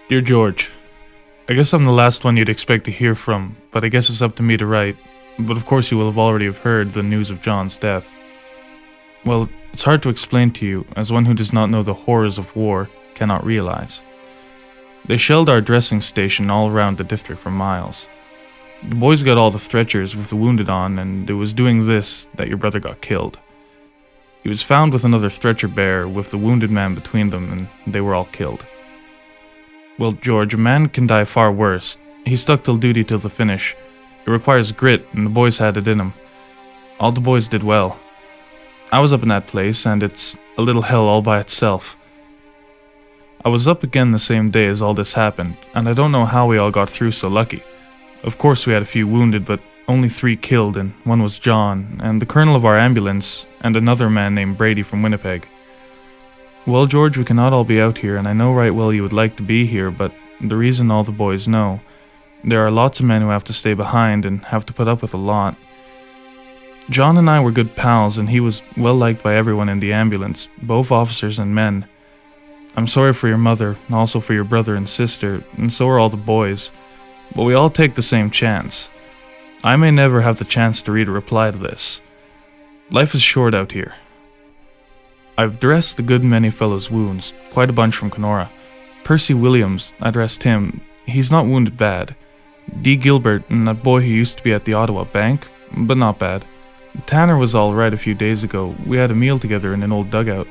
Dear George, I guess I'm the last one you'd expect to hear from, but I guess it's up to me to write. But of course you will have already have heard the news of John's death. Well, it's hard to explain to you, as one who does not know the horrors of war cannot realize. They shelled our dressing station all around the district for miles. The boys got all the stretchers with the wounded on, and it was doing this that your brother got killed. He was found with another stretcher bearer with the wounded man between them, and they were all killed. Well, George, a man can die far worse. He stuck till duty till the finish. It requires grit, and the boys had it in them. All the boys did well. I was up in that place, and it's a little hell all by itself. I was up again the same day as all this happened, and I don't know how we all got through so lucky. Of course we had a few wounded, but only 3 killed, and one was John, and the colonel of our ambulance, and another man named Brady from Winnipeg. Well, George, we cannot all be out here, and I know right well you would like to be here, but the reason all the boys know, there are lots of men who have to stay behind and have to put up with a lot. John and I were good pals, and he was well liked by everyone in the ambulance, both officers and men. I'm sorry for your mother, and also for your brother and sister, and so are all the boys, but we all take the same chance. I may never have the chance to read a reply to this. Life is short out here. I've dressed a good many fellows' wounds, quite a bunch from Kenora. Percy Williams, I dressed him. He's not wounded bad. D. Gilbert and that boy who used to be at the Ottawa Bank, but not bad. Tanner was all right a few days ago. We had a meal together in an old dugout.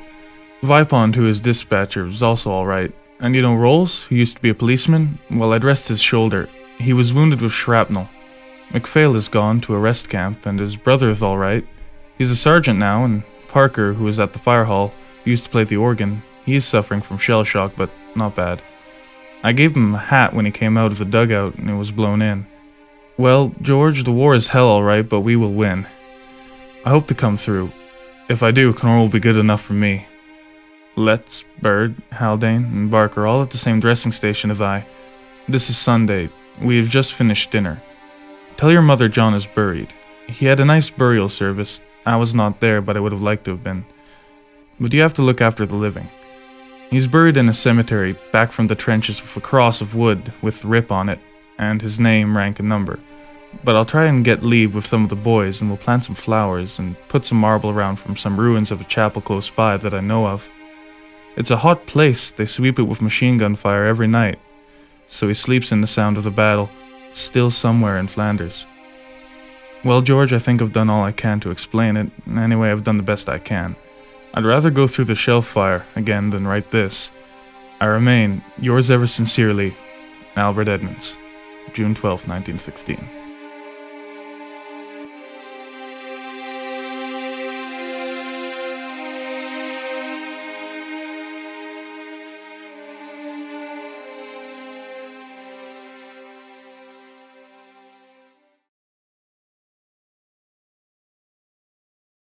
Vipond, who is dispatcher, was also all right. And you know Rolls, who used to be a policeman? Well, I dressed his shoulder. He was wounded with shrapnel. McPhail is gone to a rest camp, and his brother is all right. He's a sergeant now, and Parker, who was at the fire hall, who used to play the organ, he is suffering from shell shock, but not bad. I gave him a hat when he came out of the dugout, and it was blown in. Well, George, the war is hell all right, but we will win. I hope to come through. If I do, Kenora will be good enough for me. Letts, Bird, Haldane, and Barker all at the same dressing station as I. This is Sunday. We have just finished dinner. Tell your mother John is buried. He had a nice burial service. I was not there, but I would have liked to have been. But you have to look after the living. He's buried in a cemetery back from the trenches with a cross of wood with rip on it, and his name, rank, and number. But I'll try and get leave with some of the boys, and we'll plant some flowers and put some marble around from some ruins of a chapel close by that I know of. It's a hot place. They sweep it with machine gun fire every night. So he sleeps in the sound of the battle, still somewhere in Flanders. Well, George, I think I've done all I can to explain it. Anyway, I've done the best I can. I'd rather go through the shell fire again than write this. I remain, yours ever sincerely, Albert Edmonds, June 12, 1916.